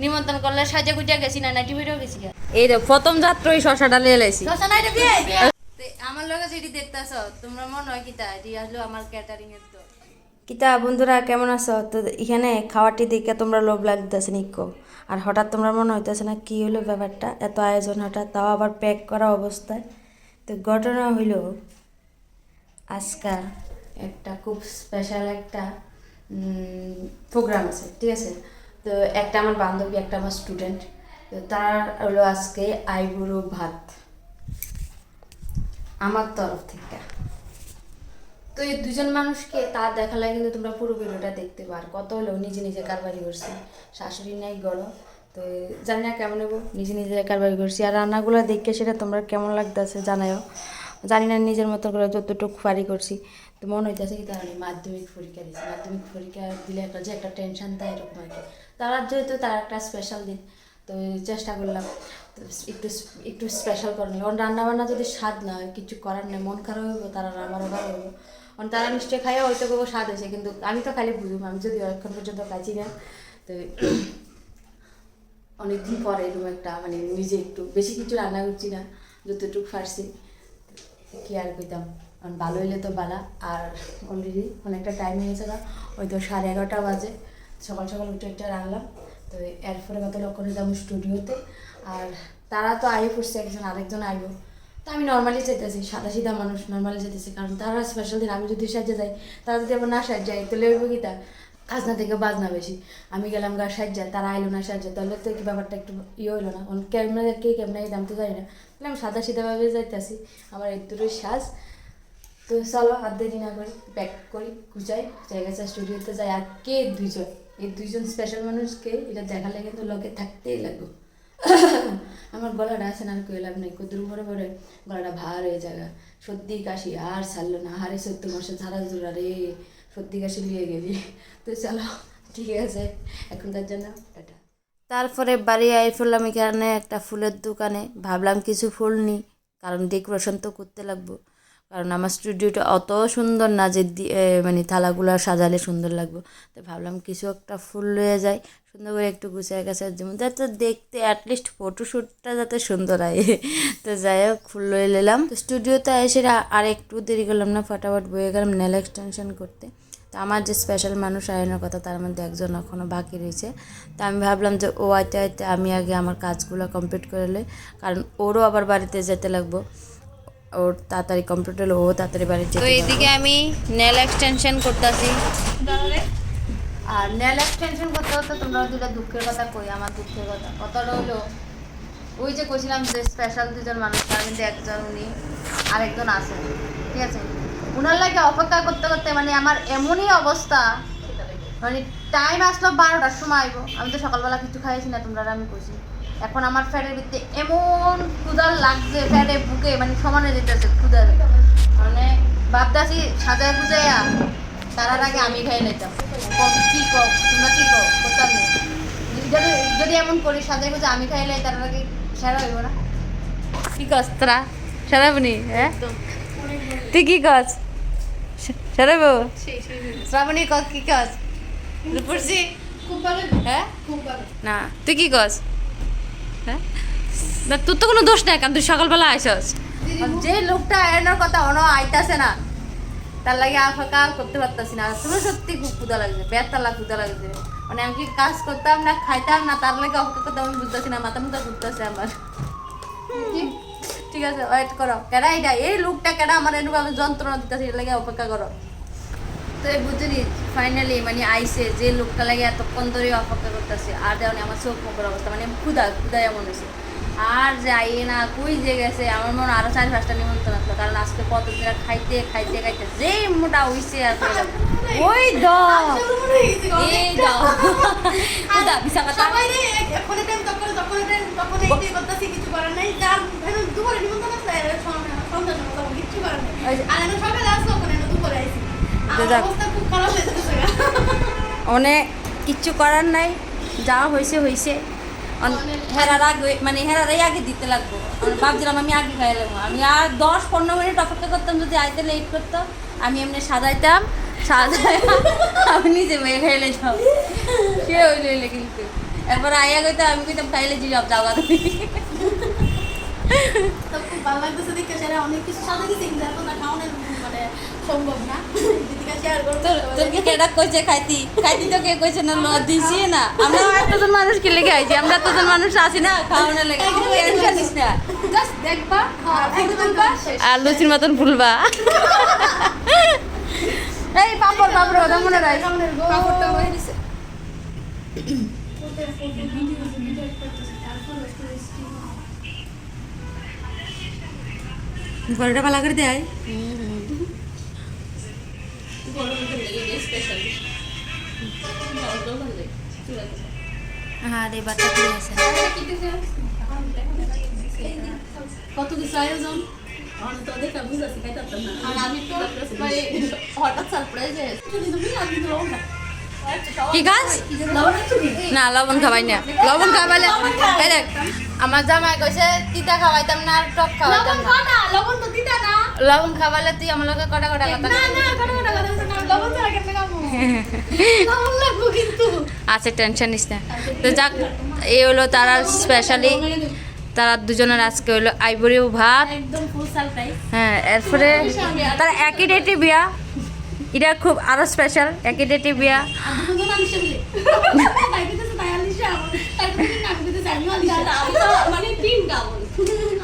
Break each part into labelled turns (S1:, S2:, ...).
S1: নিমন্ত্রণ করলে সাজা গুজা গেছি না নাইটি ভিডিও গেছি। এই রে প্রথম যাত্রাই শশাটা লিয়ে লাইছি। শশা নাই রে বিয়ে আমার লগে যেটি দেখতাছ তোমরা মনে হয় কিতা এটি আসলো আমার ক্যাটারিং এর তো কিতা। বন্ধুরা কেমন আছো? তো এখানে খাওয়াটি দেখে তোমরা লোভ লাগতেছে নিকো, আর হঠাৎ তোমরা মনে হইতেছে না কি হলো ব্যাপারটা, এত আয়োজন হঠাৎ, তাও আবার প্যাক করা অবস্থায়। তো ঘটনা হইল আজকে একটা খুব স্পেশাল একটা প্রোগ্রাম আছে, ঠিক আছে? তো একটা আমার বান্ধবী, একটা আমার স্টুডেন্ট, তো তার হলো আজকে আইবুড়ো ভাত আমার তরফ থেকে। তো এই দুজন মানুষকে তা দেখালে কিন্তু তোমরা পুরো ভিডিওটা দেখতে পার। কত হলো নিজে নিজে কারবারি করছি, শাশুড়ি নাই গড়ো, তো জানি না কেমন হবো, নিজে নিজে কারবারি করছি। আর রান্নাগুলো দেখে সেটা তোমরা কেমন লাগতেছে জানাও। জানি না নিজের মতো করে যতটুকু পারি করছি। তো মনে হইতেছে কি তারা মাধ্যমিক পরীক্ষা দিচ্ছে, মাধ্যমিক পরীক্ষা দিলে একটা যে একটা টেনশন দেয় এরকম আর কি। তারা যেহেতু তার একটা স্পেশাল দিন, তো চেষ্টা করলাম তো একটু একটু স্পেশাল করে নিই। কারণ রান্নাবান্না যদি স্বাদ না হয় কিছু করার নেই, মন খারাপ হইব, তারা আমারও ভালো হইব। কারণ তারা নিশ্চয়ই খাইয়া হয়তো কেউ স্বাদ হয়েছে, কিন্তু আমি তো খাইলে বুঝবো, আমি যদি এখন পর্যন্ত খাইছি না। তো অনেকদিন পরে এরকম একটা মানে নিজে একটু বেশি কিছু রান্না করছি না, যতটুকু পারছি কি আর কইতাম। কারণ ভালো হইলে তো বালা। আর অলরেডি অনেকটা টাইম হয়েছে না, ওই তো 11:30 বাজে, সকাল সকাল উঠে একটা রান্নাম। তো এরপরে কত লক্ষণে যাবো স্টুডিওতে। আর তারা তো আইয়ে পড়ছে, একজন আরেকজন আইব। তো আমি নর্মালি যেতেছি, সাদা সিধা মানুষ নর্মালি যেতেছি, কারণ তারা স্পেশাল দিন। আমি যদি সাজে যাই, তারা যদি আবার না সাজ যায় তাহলে ওইব কি তা খাজনা থেকে বাজনা বেশি। আমি গেলাম গা সাজ্জা, তারা আইলো না সাজ্জা, তাহলে তো কি ব্যাপারটা একটু হইলো না। কারণ ক্যামেরা কে ক্যামেরা দাম তো জানি না, তাহলে আমি সাদা সিধাভাবে যাইতেছি, আমার একটুই সাজ। তো চলো হাত দেরি না করি, প্যাক করি, গুছাই, জায়গা স্টুডিওতে যাই। আর কে দুইজন, এই দুইজন স্পেশাল মানুষকে এটা দেখালে কিন্তু লোকে থাকতেই লাগবে। আমার গলাটা আছে না, আর কেউ লাভ নেই, কদ্দুর ভরে ভরে গলাটা ভার হয়ে জায়গা, সর্দি কাশি আর ছাড়লো না। হারে 14 মাসে ঝাড়া জোড়া রে, সর্দি কাশি লিয়ে গেলি। তো চলো ঠিক আছে, এখনকার জন্য টাটা। তারপরে বাড়ি আই ফেললাম এখানে একটা ফুলের দোকানে, ভাবলাম কিছু ফুল নিই, কারণ ডেকোরেশন তো করতে লাগবো। কারণ আমার স্টুডিওটা অত সুন্দর না যে মানে থালাগুলো সাজালে সুন্দর লাগবে। তো ভাবলাম কিছু একটা ফুল লয়ে যাই, সুন্দর করে একটু গুছিয়ে গেছে, যেমন যাতে দেখতে অ্যাটলিস্ট ফটোশ্যুটটা যাতে সুন্দর হয়। তো যাই হোক ফুল লয়ে নিলাম। তো স্টুডিওতে এসে আর একটু দেরি করলাম না, ফটাফট বয়ে গেলাম নেল এক্সটেনশন করতে। তো আমার যে স্পেশাল মানুষ আয়নের কথা, তার মধ্যে একজন এখনও বাকি রয়েছে। তো আমি ভাবলাম যে ও আইতে আইতে আমি আগে আমার কাজগুলো কমপ্লিট করে নিই, কারণ ওরও আবার বাড়িতে যেতে লাগবো। ওর তাড়াতাড়ি কমপ্লিট হলো, ও তাড়াতাড়ি বাড়ি যেতে। তো এইদিকে আমি নেল এক্সটেনশন করতেছি। আর নেল এক্সটেনশন করতে করতে তোমরা দুটা দুঃখের কথা কই। আমার দুঃখের কথাটা হলো ওই যে কইছিলাম যে স্পেশাল দুজন মানুষ, তার মধ্যে একজন উনি আর একজন আছে, ঠিক আছে? উনার লাগে অপেক্ষা করতে করতে মানে আমার এমনই অবস্থা, মানে টাইম আসলো 12টার সময় আইব। আমি তো সকালবেলা কিছু খাইছি না, তোমরা আমি কইছি। এখন আমার ফ্যাটের ভিতরে এমন ক্ষুধার লাগছে, ফ্যাটে বুকে মানে সমানে যেতেছে ক্ষুধার, মানে ভাবতাছি সাজায় বুঝাইয়া তার আগে আমি খাই নিতাম। কি কও তোমরা, কি কও? করতাম না যদি এমন করি সাজায় বুঝে আমি খাইলে তার আগে সেরা হইব না? কি কস তোরা, সেরাবনি? হ্যাঁ তুই কি কস, সেরাবো? শ্রাবণী কস, কি কস? রূপসী খুব ভালো। হ্যাঁ খুব ভালো। না তুই কি কস? হ্যাঁ না, তোর তো কোনো দোষ নাই, কারণ তুই সকালবেলা আইসস। যে লোকটা এনার কথা অন আইতাছে না, তার লাগে আফাকা করতে পারতাছি না। তুমি সত্যি খুব ক্ষুধা লাগছে, বেতালা ক্ষুধা লাগছে। মানে আমি কি কাজ করতাম না খাইতাম না, তার লাগে অপেক্ষা করতাম, আমি বুঝতেছি না, মাথা মুথা ঘুরতেছে আমার। ঠিক আছে ওয়েট করো, কেডা এটা, এই লোকটা কেডা আমার এরকম যন্ত্রণা দিতেছে, এর লাগে অপেক্ষা করো। তো এই বুঝলি ফাইনালি মানে আইসে, যে লোকটা লাগে এতক্ষণ ধরে অপেক্ষা করতেছে। আর যেমন আমার চোখ মুখের অবস্থা মানে ক্ষুধা এমন হয়েছে। আর যাই না, কই যে গেছে আমার মনে আরো 4-5টা নিমন্ত্রণ আসলো, কারণ আজকে কতদিন খাইতে খাইতে খাইতে যেই মোটা হইছে আর ওই দাও এই দাও ক্ষুধা বিশা কথা এখন টাইম তখন এইটাই করতেছি, কিছু করার নাই। যার দুপুরে নিমন্ত্রণ আসলে সন্ধ্যা কথা কিছু করার নাই। আর এখন সকালে আসলো, ওখানে দুপুরে আইছি, অবস্থা খুব খারাপ হয়ে যাচ্ছে। অনেক কিচ্ছু করার নাই, যা হয়েছে হয়েছে। হেরার আগে মানে হেরারাই আগে দিতে লাগবো। ভাবছিলাম আমি আগে খাইলাম, আমি আর 10-15 মিনিট অপেক্ষা করতাম, যদি আইতে লেট করতো আমি এমনি সাজাইতাম, সাজাই আমি নিজে মেয়ে খাইলে যাও সে হইলে। কিন্তু এরপর আইয়া কইতো আমি কইতাম খাইলে জিরাপ যাওয়া তুমি
S2: তো খুব ভালো লাগতেছে দেখে সেটা অনেক কিছু সাথে দিতে কিন্তু এখন না খাওয়ানোর মানে সম্ভব না দিদিকে শেয়ার করতে
S1: তোর কি কেডা কইছে খাইতি খাইতি তো কে কইছে না দিছি না আমরা এতজন মানুষ কি লেগে আইছি আমরা এতজন মানুষ আছি না খাওয়ানোর লেগে টেনশন নিস না
S2: জাস্ট দেখবা
S1: আর লুচির মতন ফুলবা এই পাপড় পাপড় ওটা মনে রাখ
S2: পাপড়টা হয়ে দিছে
S1: গলাটা ভালো করে দেয় হ্যাঁ রে বাচ্চা কি আছে
S2: কত কিছু আয়োজন তো দেখা বুঝাছি খাইতাম না আর আমি তো মানে হঠাৎ সারপ্রাইজ হয়েছে তুমি আমি তো
S1: কি গাছ না লবণ খাবাই না লবণ খাবাইলে এই দেখ আমার জামাই কইছে তিতা খাওয়াইতাম না আর টক খাওয়াইতাম না
S2: লবণ তো দিতা না
S1: লবণ খাওয়াইলে তুই আমার লগে কটা কটা কথা
S2: না না কটা কটা কথা বলছ না লবণ ছাড়া কেমনে খাবো লবণ লাগবে কিন্তু
S1: আচ্ছা টেনশন নিস না তো যাক এই হলো তারা স্পেশালি তারা দুজনের আজকে হলো আইবুড়ি ভাত
S2: একদম ফুল সারপ্রাইজ
S1: হ্যাঁ এরপরে তারা একই ডেটে বিয়া এটা খুব আরো স্পেশাল একই ডেটে বিয়া
S2: আর দুজন আলিশা মিলে তাই কিন্তু তাই আলিশা তারপরে না কিন্তু জানি আলিশা আমি তো মানে টিম গাবল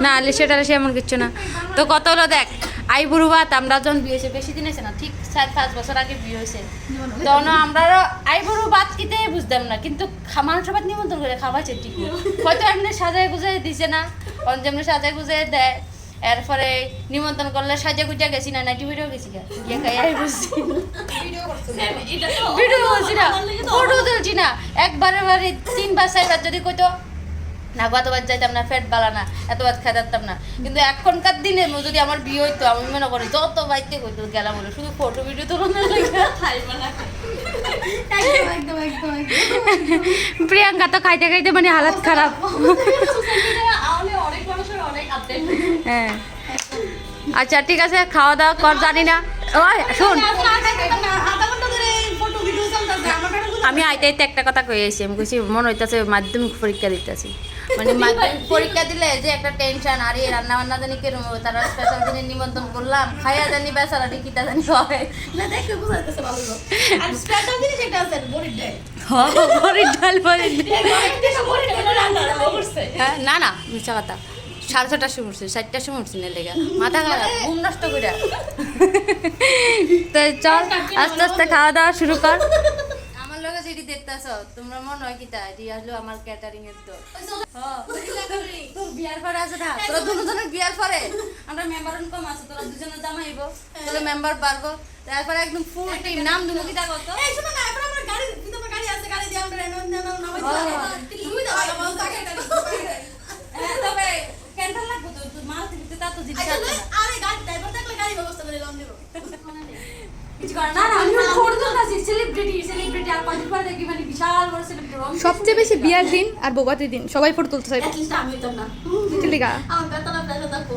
S1: না আলিশা টালিশা এমন কিচ্ছু না তো কত হলো দেখ আইবুড়ু ভাত আমরা যখন বিয়ে হয়েছে বেশি দিন হয়েছে না ঠিক 4-5 বছর আগে বিয়ে হয়েছে তখন আমরা আইবুড়ু ভাত কিতে বুঝতাম না কিন্তু মানুষ ভাত নিমন্ত্রণ করে খাওয়াইছে ঠিক হয়তো এমনি সাজায় গুজাই দিছে না অন যেমনি সাজায় গুজাই দেয় এরপরে নিমন্ত্রণ করলে সাজা গুজা গেছি না নাইটি ভিডিও গেছি গিয়ে খাই আই বুঝছি ভিডিও করছি না ফটো তুলছি না একবারে বারে 3-4 যদি কইতো না গতবার যাইতাম না ফ্যাট বালা না এত ভাত খাইতাম না কিন্তু এখনকার দিনে যদি আমার বিয়ে হইতো আমি মনে করি যত বাইতে হইতো গেলাম বলে শুধু ফটো ভিডিও তোলানোর লাগে
S2: একদম একদম
S1: প্রিয়াঙ্কা তো খাইতে খাইতে মানে হালত খারাপ
S2: অনেক মানুষের অনেক আপডেট
S1: হ্যাঁ আচ্ছা ঠিক আছে খাওয়া দাওয়া কর জানি না ওই শোন
S2: আধা ঘন্টা ধরে ফটো ভিডিও চলতেছে আমার
S1: আমি আইতে আইতে একটা কথা কই আইছি আমি কইছি মনে হইতাছে মাধ্যমিক পরীক্ষা দিতেছি মানে মাধ্যমিক পরীক্ষা দিলে যে একটা টেনশন আর এই রান্না বান্না জানি কেরম হবে তারা স্পেশাল দিনে নিমন্ত্রণ করলাম খাইয়া জানি বেচারা কিটা জানি হয়
S2: না দেখে বুঝাইতেছে ভালো আর স্পেশাল জিনিস একটা আছে বড়ি ডাল
S1: বড়ির ডাল বড়ির
S2: বড়ি ডাল রান্না করছে
S1: হ্যাঁ না না মিছা কথা 6:30টার সময় উঠছি 4টার সময় উঠছি না লেগে মাথা খারাপ ঘুম নষ্ট করে তো চল আস্তে আস্তে খাওয়া দাওয়া শুরু কর আমার লগে যেটি দেখতেছ তোমরা মনে হয় কি তাই রিয়া হলো আমার ক্যাটারিং এর তো তোর বিয়ার পরে আছে না তোরা দুজনের বিয়ার পরে আমরা মেম্বারন কম আছে তোরা দুজনে জামাইবো তোরা মেম্বার বাড়বো তারপরে একদম ফুল টিম নাম দুনো কিটা কত
S2: এই শুনো না এবার আমার গাড়ি কিন্তু আমার গাড়ি আছে গাড়ি দিয়ে আমরা নামাই তুমি তো ভালো ভালো থাকে
S1: তবে ক্যান্টার লাগবে তো তোর মাল থেকে তা তো জিনিস আছে
S2: আরে গাড়ি ড্রাইভার থাকলে গাড়ি ব্যবস্থা করে লাম দেব
S1: না না আমি ছোট তো কাছে সেলিব্রিটি আর কয়দিন পরে দেখি মানে বিশাল বড় সেলিব্রিটি
S3: সবচেয়ে বেশি বিয়ার দিন আর বৌভাতের দিন সবাই ফটো তুলতে চাইবে
S2: অ্যাটলিস্ট আমি হইতাম না
S3: চিলিকা
S2: আমার বেতনা প্রেসার থাকবো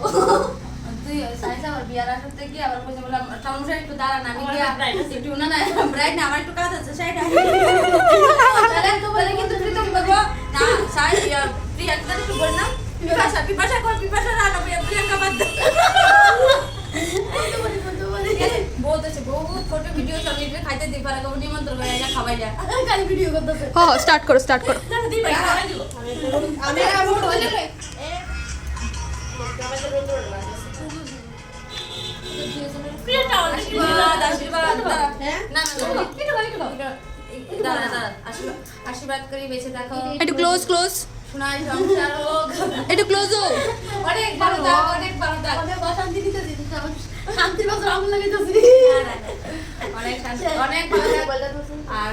S1: তুই সাইজ আমার বিয়ার আসতে কি আবার কইছে বললাম টাউনশাই একটু দাঁড়া না আমি গিয়া একটু না না ব্রাইট না আমার একটু কাজ আছে সেটা তাহলে তো বলে কিন্তু তুই তো বলবো না সাইজ প্রিয়াঙ্কা একটু বল না পিপাসা কর পিপাসা না প্রিয়াঙ্কা বাদ দে বহুত আছে বহুত ফটো ভিডিও সব নিয়ে খাইতে দিই পারে কবি নিমন্ত্রণ করে এটা খাওয়াই যা
S2: গাড়ি ভিডিও করতেছে
S3: হ্যাঁ স্টার্ট করো
S2: দি ভাই খাওয়াই দিব আমি আর ফটো হইলে প্রিয়টা
S1: আশীর্বাদ
S2: হ্যাঁ
S1: না না আশীর্বাদ করি বেঁচে থাকো
S3: একটু ক্লোজ
S1: শোনাই সংসার হোক
S3: একটু ক্লোজ হো
S1: অনেক ভালো থাক অনেক ভালো থাক
S2: অনেক অশান্তি দিতেছি শান্তির বছর আগুন লাগাইতেছি
S1: অনেক শান্তি অনেক ভালো থাক আর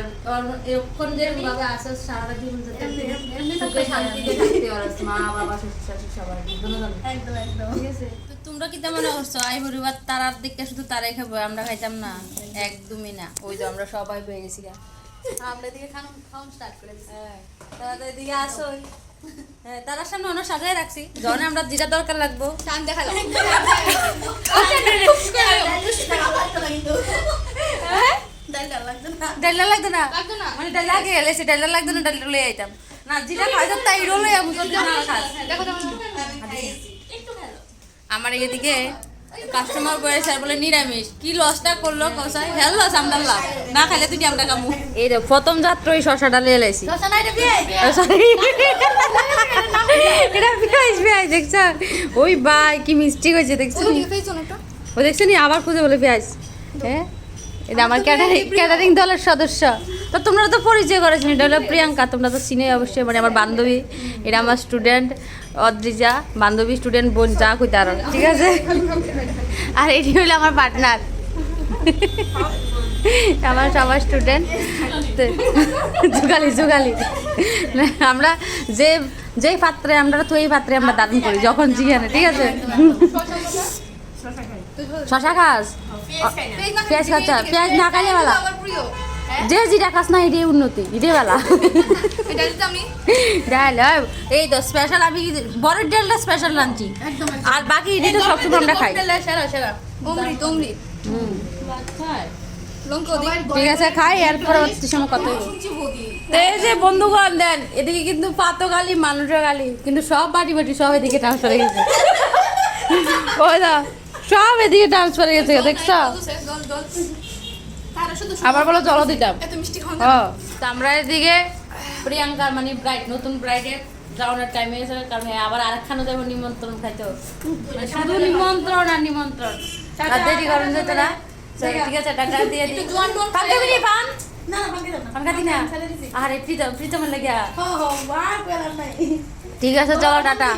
S1: এরকম যে ভাবে আসছ সারা জীবন যাতে শান্তিতে থাকতে পারছ মা বাবা শ্বশুর শাশুড়ি সবাই ধন্যবাদ
S2: একদম একদম
S1: ঠিক আছে তো তোমরা কি তেমন করছো আই পরিবার তারার দিকে শুধু তারাই খাবো আমরা খাইতাম না একদমই না ওই যে আমরা সবাই পেয়ে গেছি
S2: আমরা দিকে খাওয়া স্টার্ট করে দিছি
S1: তারা এদিকে আসো হ্যাঁ তারার সামনে অনেক সাজায় রাখছি যখন আমরা যেটা দরকার লাগবো
S2: টান দেখালাম
S1: ডাইলা লাগতো না মানে ডাইলা আগে গেলে সে ডাইলা লাগতো না ডাইলা লয়ে আইতাম যেটা খাই তাই রোলে
S2: দেখো দেখো একটু খেলো
S1: আমার এদিকে কাস্টমার বলে স্যার বলে নিরামিষ কি লসটা করলো কসাই হেল লস আমরা লাভ না খাইলে তুই আমরা কামু এই যে প্রথম যাত্রই শশাটা লিয়ে লাইছি
S2: শশা নাই রে বিয়ে
S1: সরি এটা পেঁয়াজ দেখছ ওই ভাই কি মিষ্টি হয়েছে দেখছো ও দেখছো নি আবার খুঁজে বলে পেঁয়াজ হ্যাঁ এটা আমার ক্যাটারিং দলের সদস্য তো তোমরা তো পরিচয় করেছো এটা হলো প্রিয়াঙ্কা তোমরা তো চিনে অবশ্যই মানে আমার বান্ধবী এটা আমার স্টুডেন্ট অদ্রিজা বান্ধবী স্টুডেন্ট বোন যা কই তার ঠিক আছে আর এটি হলো আমার পার্টনার আমার সবার স্টুডেন্ট যুগালি আমরা যেই পাত্রে আমরা তো এই পাত্রে আমরা দারুণ করি যখন জিজ্ঞানে ঠিক আছে শশা খাস পেঁয়াজ খাচ্ছা পেঁয়াজ না খাইলে বেলা যে যেটা খাস না এটাই উন্নতি এটাই বেলা ডাল এই তো স্পেশাল আমি বড়ের ডালটা স্পেশাল রাঁধছি আর বাকি এটা তো সবসময় আমরা খাই ঠিক আছে খাই এর পরবর্তী সময় কত এই যে বন্ধুগণ দেন এদিকে কিন্তু পাতো গালি মানুষের গালি কিন্তু সব বাটি সব এদিকে ট্রান্সফার হয়ে গেছে ওই দা সব এদিকে ট্রান্সফার হয়ে গেছে দেখছো আবার বলো চলো দিতাম তো আমরা এদিকে প্রিয়াঙ্কার মানে ব্রাইড নতুন ব্রাইডের যাওয়ার টাইম হয়ে গেছে কারণ আবার আরেকখানে যাবো নিমন্ত্রণ খাইতে শুধু নিমন্ত্রণ আর নিমন্ত্রণ দেরি করেন যে তোরা ঠিক আছে টাকা দিয়ে দিই পান খাতি না আরে প্রীতমের লেগে ঠিক আছে চলো টাটা